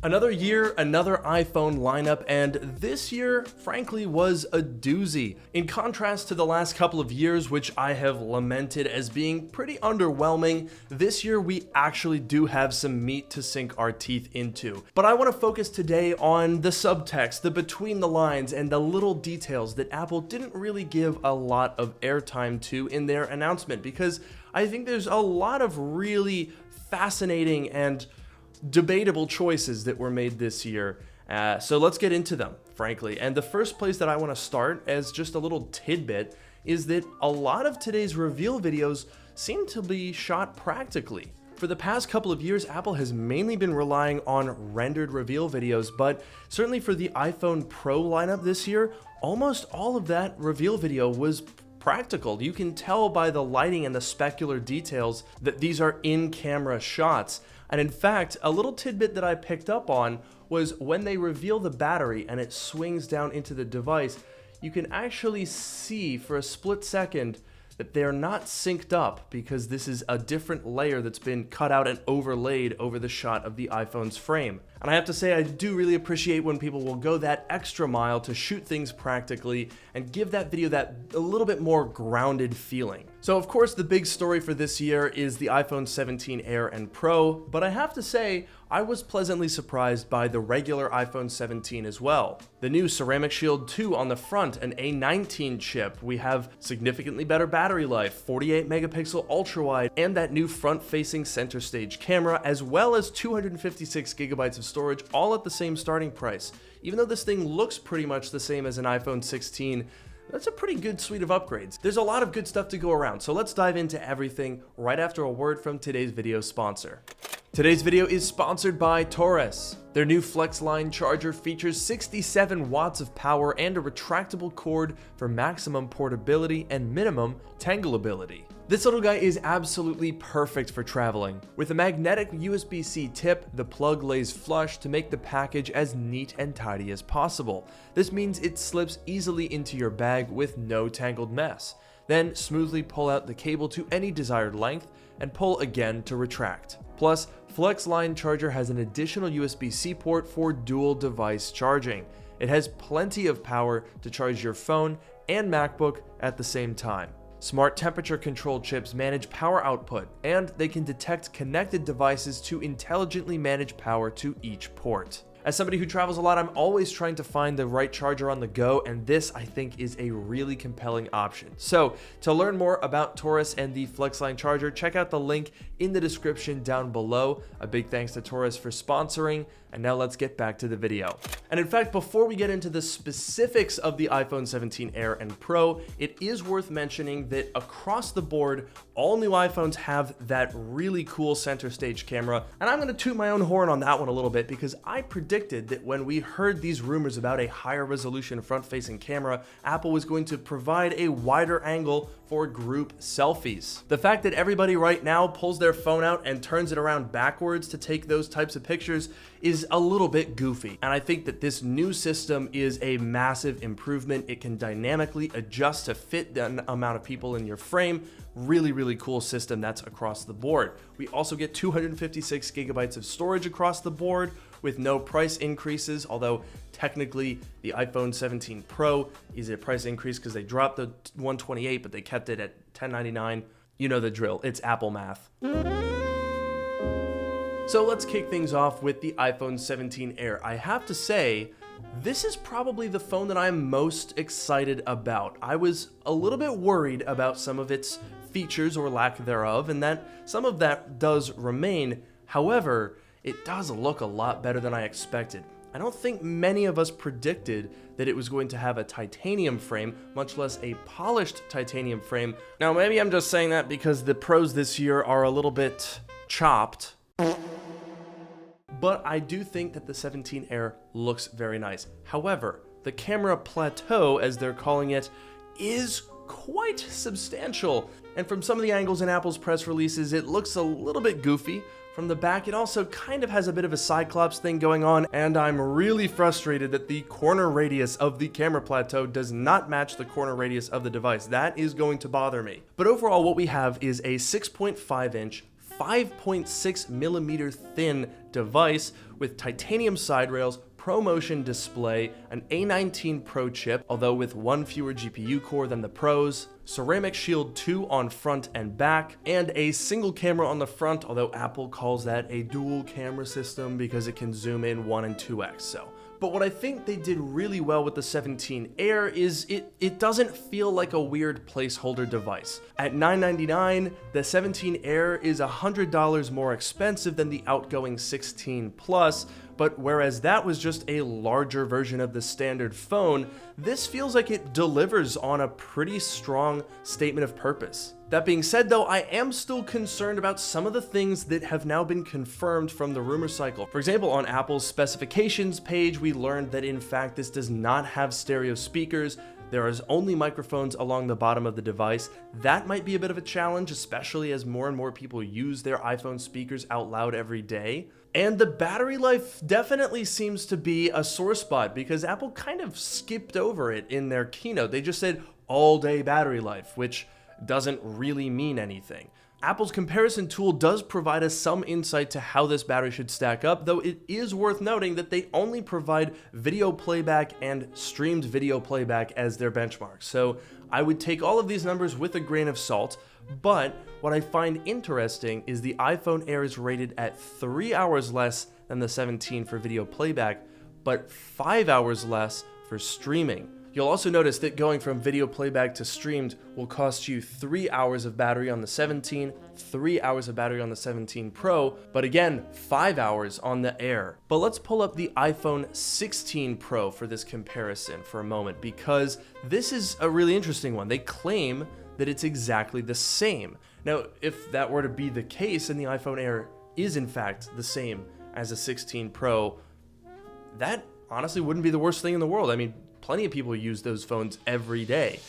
Another year, another iPhone lineup, and this year, frankly, was a doozy. In contrast to the last couple of years, which I have lamented as being pretty underwhelming, this year we actually do have some meat to sink our teeth into. But I want to focus today on the subtext, the between the lines, and the little details that Apple didn't really give a lot of airtime to in their announcement, because I think there's a lot of really fascinating and debatable choices that were made this year. So let's get into them, frankly. And the first place that I want to start as just a little tidbit is that a lot of today's reveal videos seem to be shot practically. For the past couple of years, Apple has mainly been relying on rendered reveal videos, but certainly for the iPhone Pro lineup this year, almost all of that reveal video was practical. You can tell by the lighting and the specular details that these are in-camera shots. And in fact, a little tidbit that I picked up on was when they reveal the battery and it swings down into the device, you can actually see for a split second that they're not synced up because this is a different layer that's been cut out and overlaid over the shot of the iPhone's frame. And I have to say, I do really appreciate when people will go that extra mile to shoot things practically and give that video that a little bit more grounded feeling. So of course, the big story for this year is the iPhone 17 Air and Pro, but I have to say, I was pleasantly surprised by the regular iPhone 17 as well. The new Ceramic Shield 2 on the front, an A19 chip, we have significantly better battery life, 48 megapixel ultra wide, and that new front-facing center stage camera, as well as 256 gigabytes of storage, all at the same starting price. Even though this thing looks pretty much the same as an iPhone 16, that's a pretty good suite of upgrades. There's a lot of good stuff to go around, so let's dive into everything right after a word from today's video sponsor. Today's video is sponsored by Taurus. Their new FlexLine charger features 67 watts of power and a retractable cord for maximum portability and minimum tangleability. This little guy is absolutely perfect for traveling. With a magnetic USB-C tip, the plug lays flush to make the package as neat and tidy as possible. This means it slips easily into your bag with no tangled mess. Then smoothly pull out the cable to any desired length and pull again to retract. Plus, FlexLine charger has an additional USB-C port for dual device charging. It has plenty of power to charge your phone and MacBook at the same time. Smart temperature control chips manage power output, and they can detect connected devices to intelligently manage power to each port. As somebody who travels a lot, I'm always trying to find the right charger on the go, and this, I think, is a really compelling option. So, to learn more about Taurus and the FlexLine charger, check out the link in the description down below. A big thanks to Taurus for sponsoring, and now let's get back to the video. And in fact, before we get into the specifics of the iPhone 17 Air and Pro, it is worth mentioning that across the board, all new iPhones have that really cool center stage camera, and I'm going to toot my own horn on that one a little bit because I predicted that when we heard these rumors about a higher resolution front-facing camera, Apple was going to provide a wider angle for group selfies. The fact that everybody right now pulls their phone out and turns it around backwards to take those types of pictures is a little bit goofy. And I think that this new system is a massive improvement. It can dynamically adjust to fit the amount of people in your frame. Really, really cool system that's across the board. We also get 256 gigabytes of storage across the board with no price increases, although technically the iPhone 17 Pro is a price increase because they dropped the 128, but they kept it at $1099. You know the drill, it's Apple math. So let's kick things off with the iPhone 17 Air. I have to say, this is probably the phone that I'm most excited about. I was a little bit worried about some of its features or lack thereof, and that some of that does remain. However, it does look a lot better than I expected. I don't think many of us predicted that it was going to have a titanium frame, much less a polished titanium frame. Now, maybe I'm just saying that because the Pros this year are a little bit chopped. But I do think that the 17 Air looks very nice. However, the camera plateau, as they're calling it, is quite substantial. And from some of the angles in Apple's press releases, it looks a little bit goofy. From the back, it also kind of has a bit of a Cyclops thing going on, and I'm really frustrated that the corner radius of the camera plateau does not match the corner radius of the device. That is going to bother me. But overall, what we have is a 6.5-inch, 5.6 millimeter thin device with titanium side rails, ProMotion display, an A19 Pro chip, although with one fewer GPU core than the Pros, Ceramic Shield 2 on front and back, and a single camera on the front, although Apple calls that a dual camera system because it can zoom in 1 and 2x. But what I think they did really well with the 17 Air is it doesn't feel like a weird placeholder device. At $999, the 17 Air is $100 more expensive than the outgoing 16 Plus, but whereas that was just a larger version of the standard phone, this feels like it delivers on a pretty strong statement of purpose. That being said though, I am still concerned about some of the things that have now been confirmed from the rumor cycle. For example, on Apple's specifications page, we learned that in fact this does not have stereo speakers. There is only microphones along the bottom of the device. That might be a bit of a challenge, especially as more and more people use their iPhone speakers out loud every day. And the battery life definitely seems to be a sore spot because Apple kind of skipped over it in their keynote. They just said all-day battery life, which doesn't really mean anything. Apple's comparison tool does provide us some insight to how this battery should stack up, though it is worth noting that they only provide video playback and streamed video playback as their benchmark. So I would take all of these numbers with a grain of salt, but what I find interesting is the iPhone Air is rated at 3 hours less than the 17 for video playback, but 5 hours less for streaming. You'll also notice that going from video playback to streamed will cost you 3 hours of battery on the 17, 3 hours of battery on the 17 Pro, but again, 5 hours on the Air. But let's pull up the iPhone 16 Pro for this comparison for a moment, because this is a really interesting one. They claim that it's exactly the same. Now, if that were to be the case and the iPhone Air is in fact the same as a 16 Pro, that honestly wouldn't be the worst thing in the world. I mean, plenty of people use those phones every day.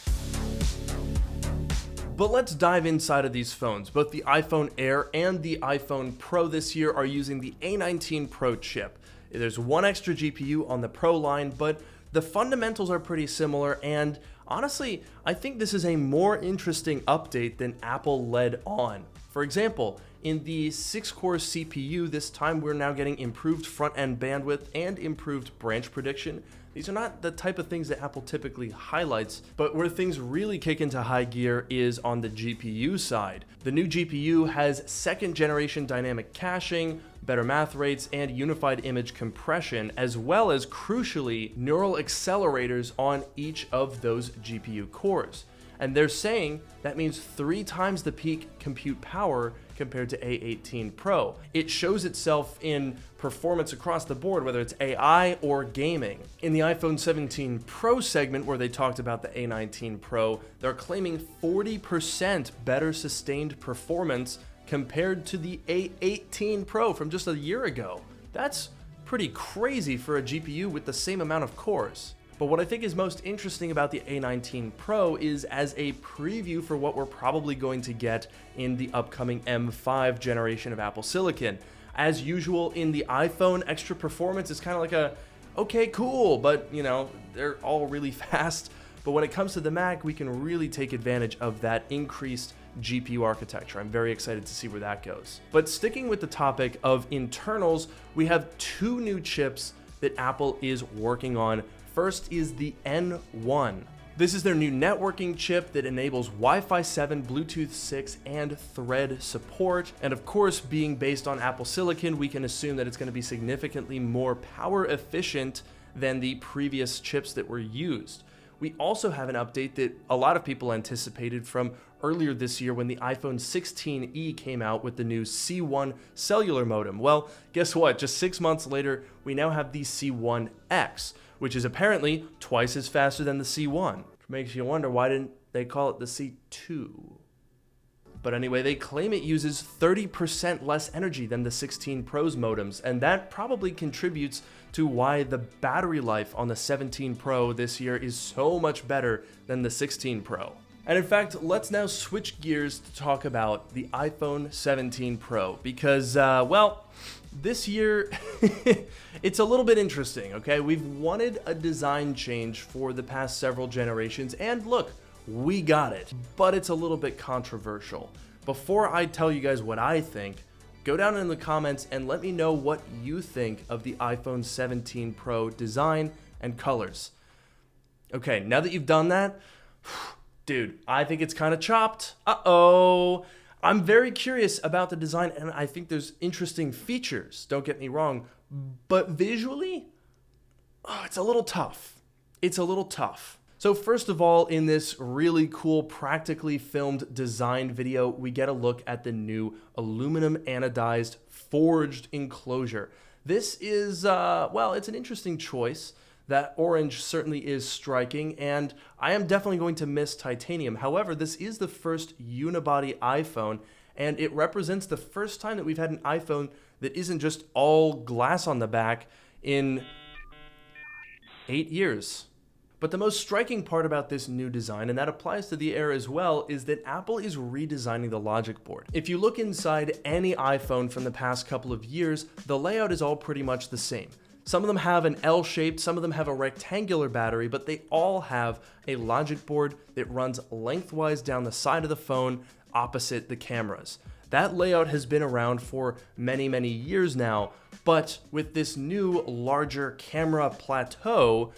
But let's dive inside of these phones. Both the iPhone Air and the iPhone Pro this year are using the A19 Pro chip. There's one extra GPU on the Pro line, but the fundamentals are pretty similar, and honestly, I think this is a more interesting update than Apple led on. For example, in the 6-core CPU, this time we're now getting improved front-end bandwidth and improved branch prediction. These are not the type of things that Apple typically highlights, but where things really kick into high gear is on the GPU side. The new GPU has 2nd generation dynamic caching, better math rates, and unified image compression, as well as, crucially, neural accelerators on each of those GPU cores. And they're saying that means 3 times the peak compute power compared to A18 Pro. It shows itself in performance across the board, whether it's AI or gaming. In the iPhone 17 Pro segment, where they talked about the A19 Pro, they're claiming 40% better sustained performance compared to the A18 Pro from just a year ago. That's pretty crazy for a GPU with the same amount of cores. But what I think is most interesting about the A19 Pro is as a preview for what we're probably going to get in the upcoming M5 generation of Apple Silicon. As usual in the iPhone, extra performance is kind of like a, okay, cool, but you know, they're all really fast. But when it comes to the Mac, we can really take advantage of that increased GPU architecture. I'm very excited to see where that goes. But sticking with the topic of internals, we have 2 new chips that Apple is working on. First is the N1. This is their new networking chip that enables Wi-Fi 7, Bluetooth 6, and Thread support. And of course, being based on Apple Silicon, we can assume that it's going to be significantly more power efficient than the previous chips that were used. We also have an update that a lot of people anticipated from earlier this year when the iPhone 16e came out with the new C1 cellular modem. Well, guess what? Just 6 months later, we now have the C1X, which is apparently twice as faster than the C1. Which makes you wonder, why didn't they call it the C2? But anyway, they claim it uses 30% less energy than the 16 Pro's modems, and that probably contributes to why the battery life on the 17 Pro this year is so much better than the 16 Pro. And in fact, let's now switch gears to talk about the iPhone 17 Pro, because, well, this year, it's a little bit interesting, okay? We've wanted a design change for the past several generations, and look, we got it, but it's a little bit controversial. Before I tell you guys what I think, Go down in the comments and let me know what you think of the iPhone 17 Pro design and colors. Okay, now that you've done that, dude, I think it's kind of chopped. Uh-oh. I'm very curious about the design, and I think there's interesting features, don't get me wrong, but visually, it's a little tough. It's a little tough. So first of all, in this really cool, practically filmed design video, we get a look at the new aluminum anodized forged enclosure. This is, well, it's an interesting choice. That orange certainly is striking, and I am definitely going to miss titanium. However, this is the first unibody iPhone, and it represents the first time that we've had an iPhone that isn't just all glass on the back in 8 years. But the most striking part about this new design, and that applies to the Air as well, is that Apple is redesigning the logic board. If you look inside any iPhone from the past couple of years, the layout is all pretty much the same. Some of them have an L-shaped, some of them have a rectangular battery, but they all have a logic board that runs lengthwise down the side of the phone opposite the cameras. That layout has been around for many, many years now, but with this new larger camera plateau,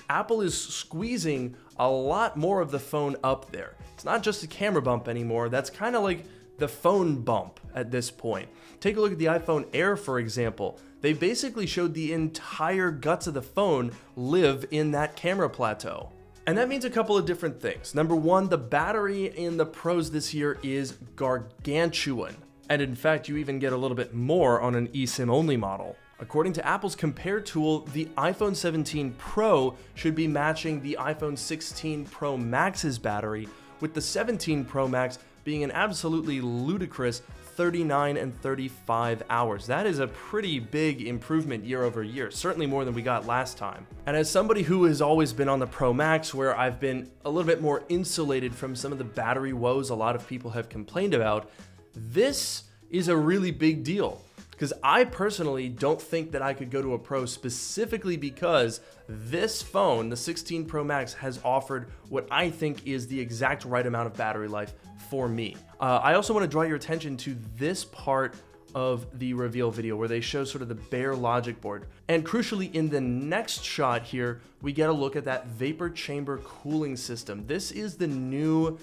Apple is squeezing a lot more of the phone up there. It's not just a camera bump anymore, that's kind of like the phone bump at this point. Take a look at the iPhone Air, for example. They basically showed the entire guts of the phone live in that camera plateau. And that means a couple of different things. Number one, the battery in the Pros this year is gargantuan. And in fact, you even get a little bit more on an eSIM only model. According to Apple's Compare tool, the iPhone 17 Pro should be matching the iPhone 16 Pro Max's battery, with the 17 Pro Max being an absolutely ludicrous 39 and 35 hours. That is a pretty big improvement year over year, certainly more than we got last time. And as somebody who has always been on the Pro Max, where I've been a little bit more insulated from some of the battery woes a lot of people have complained about, this is a really big deal. Because I personally don't think that I could go to a Pro specifically because this phone, the 16 Pro Max, has offered what I think is the exact right amount of battery life for me. I also want to draw your attention to this part of the reveal video where they show sort of the bare logic board. And crucially, in the next shot here, we get a look at that vapor chamber cooling system. This is the new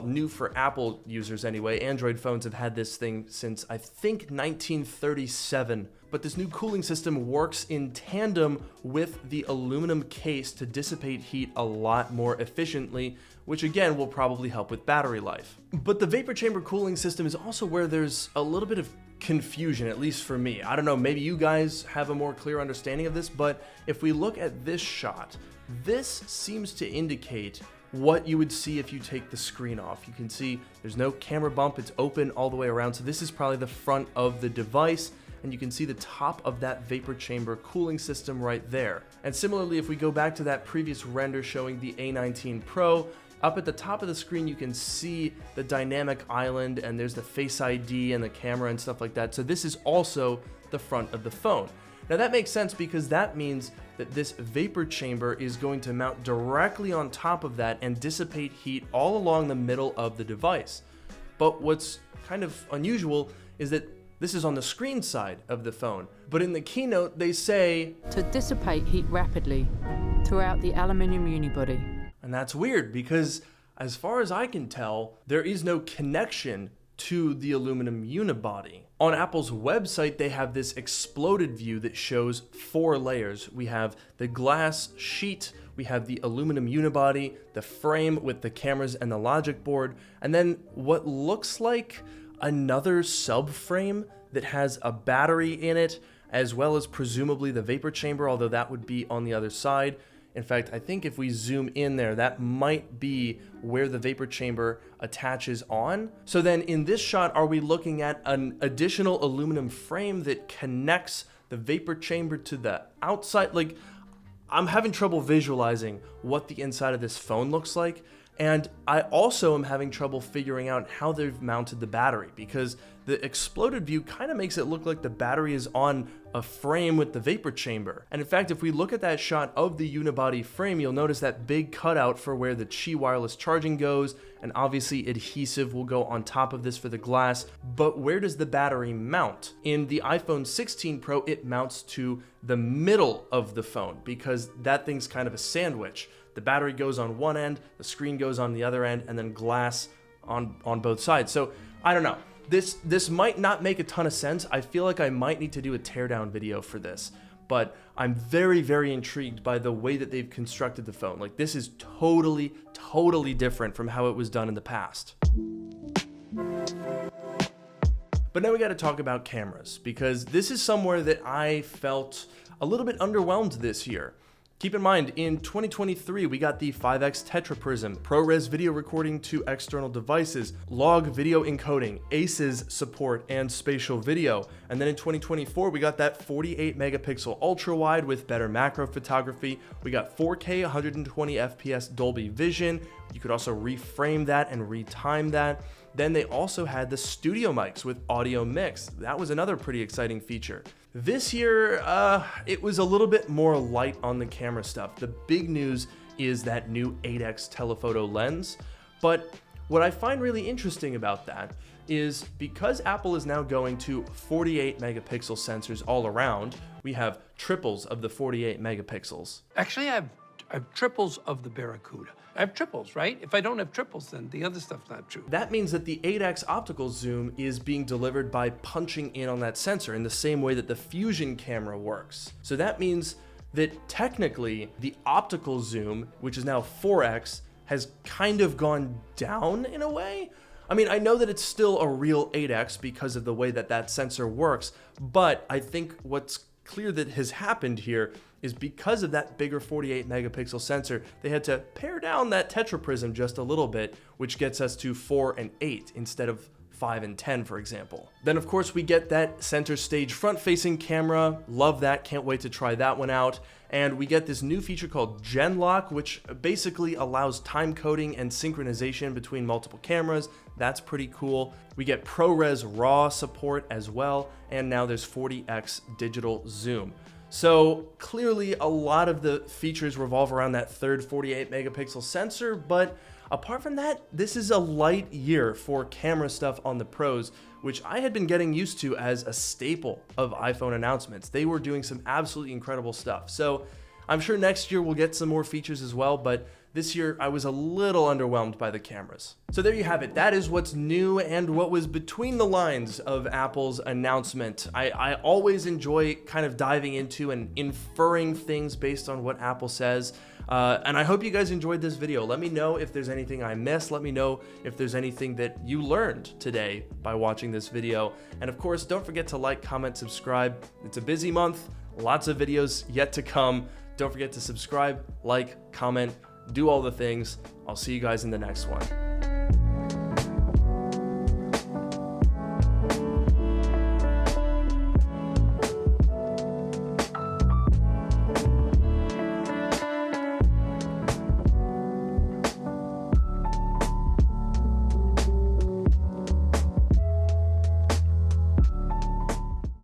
new for Apple users anyway. Android phones have had this thing since I think 1937, but this new cooling system works in tandem with the aluminum case to dissipate heat a lot more efficiently, which again will probably help with battery life. But the vapor chamber cooling system is also where there's a little bit of confusion, at least for me. I don't know, maybe you guys have a more clear understanding of this, but if we look at this shot, this seems to indicate what you would see if you take the screen off. You can see there's no camera bump, it's open all the way around. So this is probably the front of the device, and you can see the top of that vapor chamber cooling system right there. And similarly, if we go back to that previous render showing the A19 Pro, up at the top of the screen, you can see the dynamic island, and there's the Face ID and the camera and stuff like that. So this is also the front of the phone. Now that makes sense because that means that this vapor chamber is going to mount directly on top of that and dissipate heat all along the middle of the device. But what's kind of unusual is that this is on the screen side of the phone. But in the keynote, they say, to dissipate heat rapidly throughout the aluminium unibody. And that's weird because as far as I can tell, there is no connection to the aluminum unibody. On Apple's website, they have this exploded view that shows 4 layers. We have the glass sheet, we have the aluminum unibody, the frame with the cameras and the logic board, and then what looks like another subframe that has a battery in it, as well as presumably the vapor chamber, although that would be on the other side. In fact, I think if we zoom in there, that might be where the vapor chamber attaches on. So then in this shot, are we looking at an additional aluminum frame that connects the vapor chamber to the outside? Like, I'm having trouble visualizing what the inside of this phone looks like. And I also am having trouble figuring out how they've mounted the battery, because the exploded view kind of makes it look like the battery is on a frame with the vapor chamber. And in fact, if we look at that shot of the unibody frame, you'll notice that big cutout for where the Qi wireless charging goes, and obviously adhesive will go on top of this for the glass. But where does the battery mount? In the iPhone 16 Pro, it mounts to the middle of the phone, because that thing's kind of a sandwich. The battery goes on one end, the screen goes on the other end, and then glass on both sides. So I don't know. This might not make a ton of sense. I feel like I might need to do a teardown video for this, but I'm very, very intrigued by the way that they've constructed the phone. Like, this is totally, totally different from how it was done in the past. But now we got to talk about cameras, because this is somewhere that I felt a little bit underwhelmed this year. Keep in mind, in 2023, we got the 5x tetraprism, ProRes video recording to external devices, log video encoding, ACES support, and spatial video. And then in 2024, we got that 48 megapixel ultra wide with better macro photography. We got 4K 120 FPS Dolby Vision. You could also reframe that and retime that. Then they also had the studio mics with audio mix. That was another pretty exciting feature. This year, it was a little bit more light on the camera stuff. The big news is that new 8x telephoto lens. But what I find really interesting about that is, because Apple is now going to 48 megapixel sensors all around, we have triples of the 48 megapixels. Actually, I have triples of the Barracuda. I have triples, right? If I don't have triples, then the other stuff's not true. That means that the 8x optical zoom is being delivered by punching in on that sensor in the same way that the Fusion camera works. So that means that technically the optical zoom, which is now 4x, has kind of gone down in a way. I mean, I know that it's still a real 8x because of the way that that sensor works, but I think what's clear that has happened here is because of that bigger 48 megapixel sensor, they had to pare down that tetraprism just a little bit, which gets us to 4 and 8 instead of 5 and 10, for example. Then of course we get that center stage front-facing camera. Love that, can't wait to try that one out. And we get this new feature called Gen Lock, which basically allows time coding and synchronization between multiple cameras. That's pretty cool. We get ProRes RAW support as well, and now there's 40x digital zoom. So clearly a lot of the features revolve around that third 48 megapixel sensor, but apart from that, this is a light year for camera stuff on the Pros, which I had been getting used to as a staple of iPhone announcements. They were doing some absolutely incredible stuff. So I'm sure next year we'll get some more features as well, but this year I was a little underwhelmed by the cameras. So there you have it. That is what's new and what was between the lines of Apple's announcement. I always enjoy kind of diving into and inferring things based on what Apple says. And I hope you guys enjoyed this video. Let me know if there's anything I missed. Let me know if there's anything that you learned today by watching this video. And of course, don't forget to like, comment, subscribe. It's a busy month, lots of videos yet to come. Don't forget to subscribe, like, comment, do all the things. I'll see you guys in the next one.